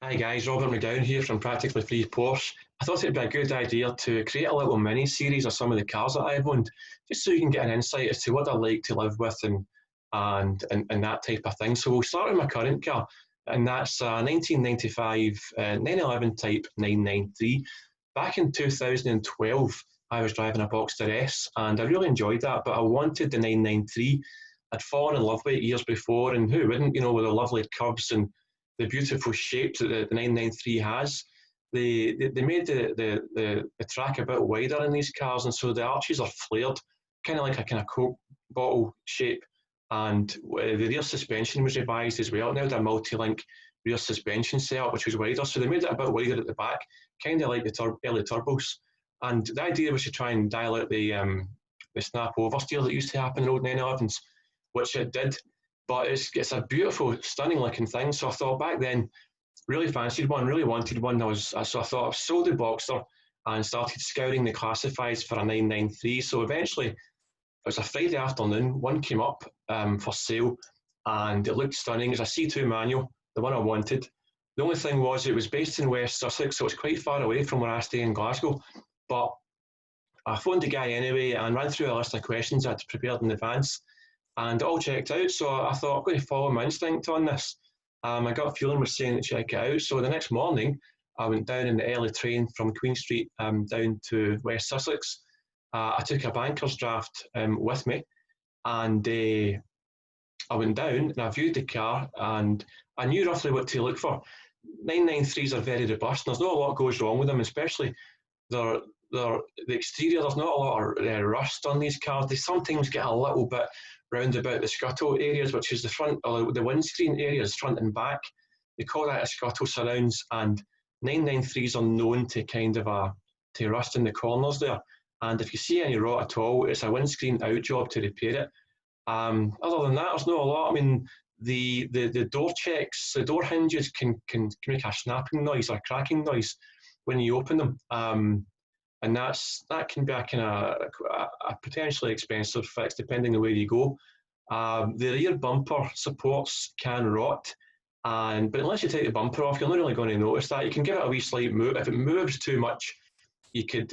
Hi guys, Robert McDown here from Practically Free Porsche. I thought it'd be a good idea to create a little mini series of some of the cars that I've owned, just so you can get an insight as to what I like to live with and that type of thing. So we'll start with my current car, and that's a 1995 911 Type 993. Back in 2012, I was driving a Boxster S, and I really enjoyed that, but I wanted the 993. I'd fallen in love with it years before, and who wouldn't, with the lovely curves and the beautiful shapes that the 993 has. They made the track a bit wider in these cars, and so the arches are flared, kind of like a kind of Coke bottle shape. And the rear suspension was revised as well. Now they had a multi-link rear suspension setup, which was wider, so they made it a bit wider at the back, kind of like the early turbos. And the idea was to try and dial out the snap oversteer that used to happen in old 911s, which it did. But it's a beautiful, stunning looking thing. So I thought back then, really fancied one, really wanted one. So I thought I sold the Boxster and started scouring the classifieds for a 993. So eventually, it was a Friday afternoon, one came up for sale, and it looked stunning. It was a C2 manual, the one I wanted. The only thing was it was based in West Sussex, so it's quite far away from where I stay in Glasgow. But I phoned the guy anyway and ran through a list of questions I'd prepared in advance, and it all checked out. So I thought, I'm going to follow my instinct on this. My gut feeling was saying to check it out. So the next morning, I went down in the early train from Queen Street down to West Sussex. I took a banker's draft with me, and I went down and I viewed the car, and I knew roughly what to look for. 993s are very robust. There's not a lot goes wrong with them, especially the exterior. There's not a lot of rust on these cars. They sometimes get a little bit round about the scuttle areas, which is the front, or the windscreen areas, front and back. They call that a scuttle surrounds, and 993s are known to to rust in the corners there. And if you see any rot at all, it's a windscreen out job to repair it. Other than that, there's not a lot. I mean, the door checks, the door hinges can make a snapping noise or a cracking noise when you open them. And that can be a potentially expensive fix depending on where you go. The rear bumper supports can rot, but unless you take the bumper off, you're not really going to notice that. You can give it a wee slight move. If it moves too much, you could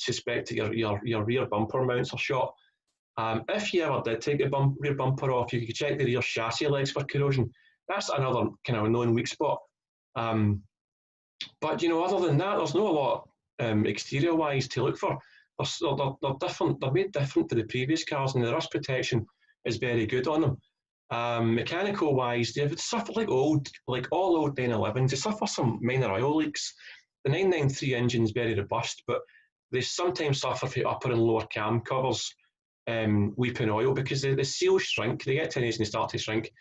suspect that your rear bumper mounts are shot. If you ever did take the rear bumper off, you could check the rear chassis legs for corrosion. That's another kind of known weak spot. But other than that, there's not a lot exterior-wise to look for. They're different. They're made different to the previous cars, and the rust protection is very good on them. Mechanical-wise, they suffer like all old 911s. They suffer some minor oil leaks. The 993 engine is very robust, but they sometimes suffer from upper and lower cam covers weeping oil because the seals shrink. They get to an age and they start to shrink.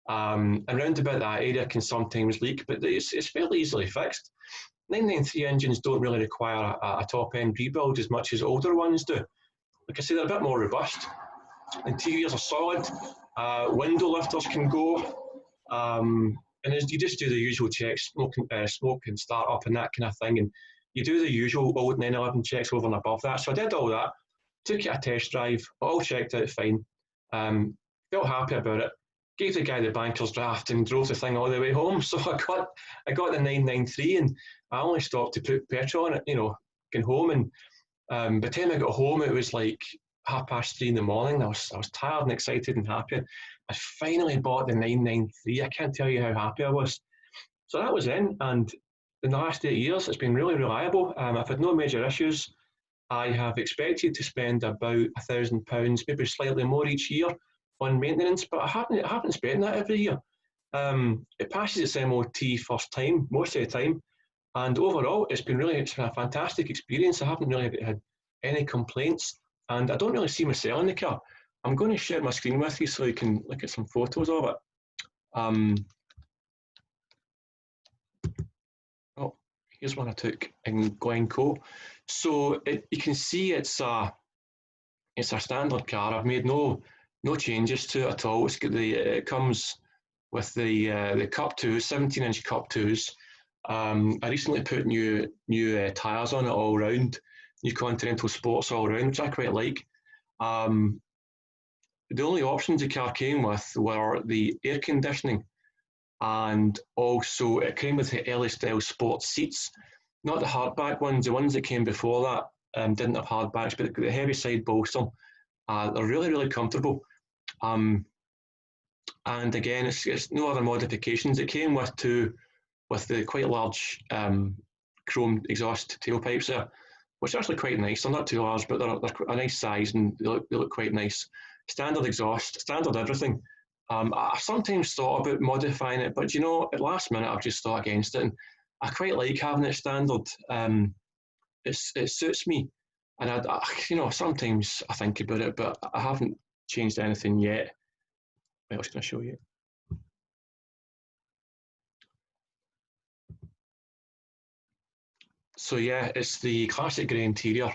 And round about that area can sometimes leak, but it's fairly easily fixed. 993 engines don't really require a top-end rebuild as much as older ones do. Like I say, they're a bit more robust. Interiors are solid. Window lifters can go. And you just do the usual checks, smoke and start up and that kind of thing. And you do the usual old 911 checks over and above that. So I did all that, took it a test drive, all checked out fine. Felt happy about it. Gave the guy the banker's draft and drove the thing all the way home. So I got the 993, and I only stopped to put petrol on it, going home. And by the time I got home, it was like 3:30 in the morning. I was tired and excited and happy. I finally bought the 993. I can't tell you how happy I was. So that was in, and in the last 8 years, it's been really reliable. I've had no major issues. I have expected to spend about £1,000, maybe slightly more each year on maintenance, but I haven't spent that every year. It passes its MOT first time, most of the time, and overall it's been a fantastic experience. I haven't really had any complaints, and I don't really see myself selling the car. I'm going to share my screen with you so you can look at some photos of it. Oh, here's one I took in Glencoe. So you can see it's a standard car. I've made no changes to it at all. It comes with the Cup 2, 17-inch Cup 2s. I recently put new tyres on it all round, new Continental Sports all round, which I quite like. The only options the car came with were the air conditioning. and also it came with the early style sports seats, not the hardback ones. The ones that came before that didn't have hardbacks, but the heavy side bolster. They're really, really comfortable. Um, and again, it's no other modifications. It came with the quite large chrome exhaust tailpipes there, which are actually quite nice. They're not too large, but they're a nice size and they look quite nice. Standard exhaust, standard everything. I sometimes thought about modifying it, but you know, at last minute, I've just thought against it. And I quite like having it standard. It suits me, and you know, sometimes I think about it, but I haven't changed anything yet. What else can I show you? So yeah, it's the classic grey interior.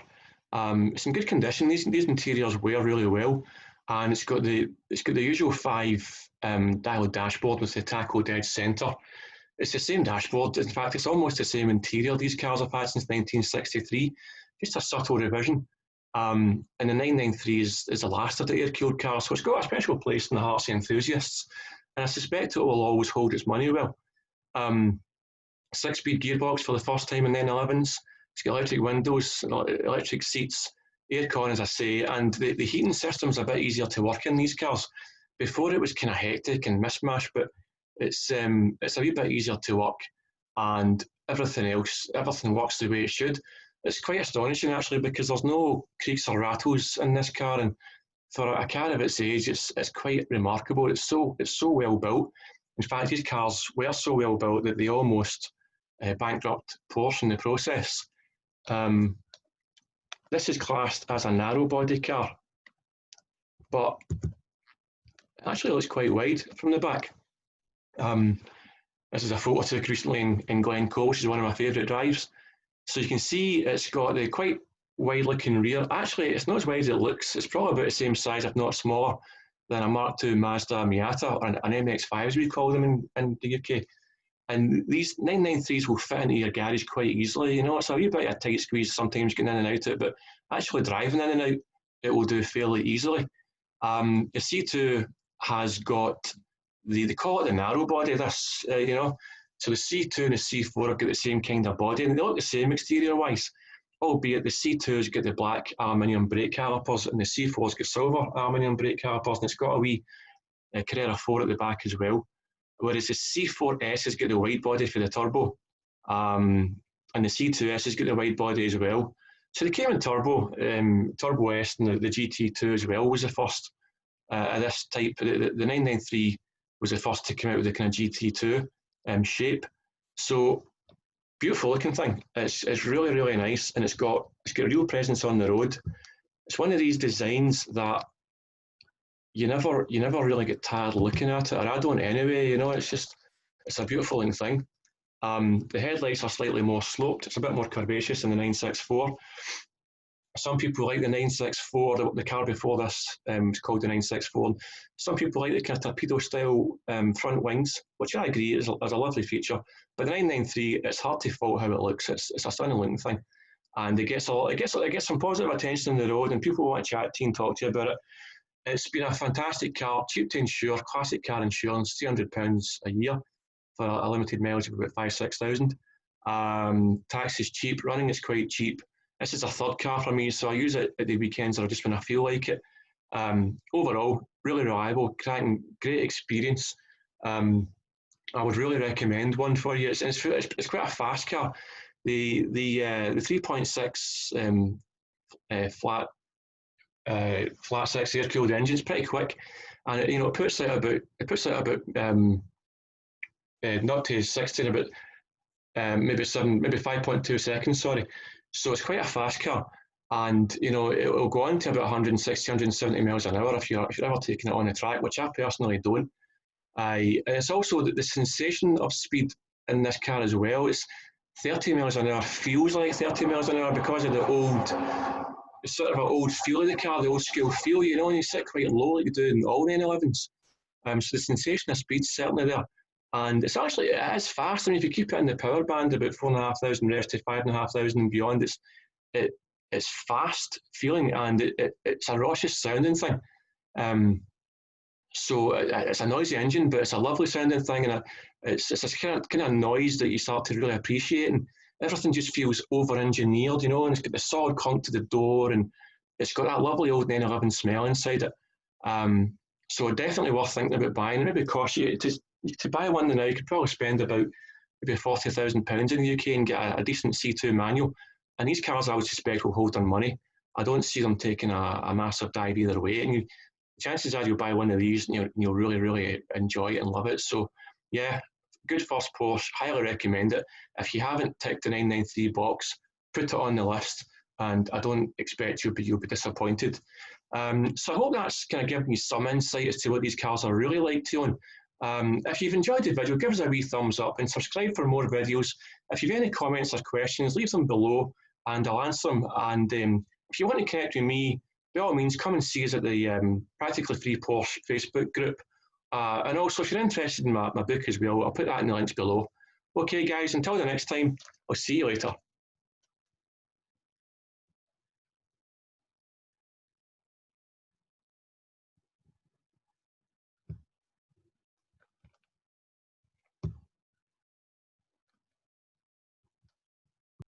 It's in good condition. These interiors wear really well, and it's got the usual 5 dial dashboard with the taco dead centre. It's the same dashboard. In fact, it's almost the same interior these cars have had since 1963. Just a subtle revision. And the 993 is the last of the air-cooled cars, so it's got a special place in the hearts of enthusiasts. And I suspect it will always hold its money well. 6-speed gearbox for the first time in 911s. It's got electric windows, electric seats, aircon, as I say, and the heating system's a bit easier to work in these cars. Before it was kind of hectic and mishmash, but it's a wee bit easier to work, and everything works the way it should. It's quite astonishing actually, because there's no creaks or rattles in this car, and for a car of its age, it's quite remarkable. It's so well built. In fact, these cars were so well built that they almost bankrupt Porsche in the process. This is classed as a narrow body car, but it actually looks quite wide from the back. This is a photo I took recently in Glencoe, which is one of my favourite drives. So you can see it's got the quite wide looking rear. Actually, it's not as wide as it looks. It's probably about the same size, if not smaller, than a Mark II Mazda Miata, or an MX-5 as we call them in the UK. And these 993s will fit into your garage quite easily. You know, it's a wee bit of a tight squeeze sometimes getting in and out of it, but actually driving in and out, it will do fairly easily. The C2 has got they call it the narrow body. This, you know, so the C2 and the C4 have got the same kind of body, and they look the same exterior wise, albeit the C2's got the black aluminium brake calipers and the C4's got silver aluminium brake calipers, and it's got a wee Carrera 4 at the back as well. Whereas the C4S has got the wide body for the turbo, and the C2S has got the wide body as well. So they came in turbo, Turbo S, and the GT2 as well was the first of this type. The 993 was the first to come out with the kind of GT2 shape. So beautiful looking thing. It's really, really nice, and it's got real presence on the road. It's one of these designs that you never really get tired looking at it, or I don't anyway. You know, it's a beautiful looking thing. The headlights are slightly more sloped. It's a bit more curvaceous than the 964. Some people like the 964, the car before this is called the 964. Some people like the kind of torpedo style front wings, which I agree is a lovely feature. But the 993, it's hard to fault how it looks. It's a stunning looking thing, and it gets some positive attention on the road, and people want to chat to you and talk to you about it. It's been a fantastic car, cheap to insure, classic car insurance, £300 a year for a limited mileage of about 5,000 to 6,000. Tax is cheap, running is quite cheap. This is a third car for me, so I use it at the weekends or just when I feel like it. Overall, really reliable, great experience. I would really recommend one for you. It's quite a fast car. The 3.6 flat six air cooled engine is pretty quick, and it puts out about 0 to 60 in about maybe 5.2 seconds. Sorry. So it's quite a fast car, and it'll go on to about 160, 170 miles an hour if you're ever taking it on the track, which I personally don't. And it's also the sensation of speed in this car as well. It's 30 miles an hour feels like 30 miles an hour because of the sort of an old feel of the car, the old school feel. When you sit quite low like you do in all the 911s. So the sensation of speed's certainly there. And it is fast. I mean, if you keep it in the power band, about 4,500 revs to 5,500 and beyond, it's fast feeling, and it's a raucous sounding thing. So it's a noisy engine, but it's a lovely sounding thing, and it's this kind of noise that you start to really appreciate, and everything just feels over-engineered, and it's got the solid conch to the door, and it's got that lovely old 911 smell inside it. So definitely worth thinking about buying. It maybe cost you to buy one now. You could probably spend about maybe £40,000 in the UK and get a decent C2 manual. And these cars, I would suspect, will hold their money. I don't see them taking a massive dive either way. And chances are you'll buy one of these and you'll really, really enjoy it and love it. So, yeah, good first Porsche. Highly recommend it. If you haven't ticked the 993 box, put it on the list, and I don't expect you'll be disappointed. So I hope that's kind of given you some insight as to what these cars are really like to own. If you've enjoyed the video, give us a wee thumbs up and subscribe for more videos. If you've any comments or questions, leave them below and I'll answer them. And if you want to connect with me, by all means, come and see us at the Practically Free Porsche Facebook group. And also, if you're interested in my book as well, I'll put that in the links below. Okay, guys, until the next time, I'll see you later.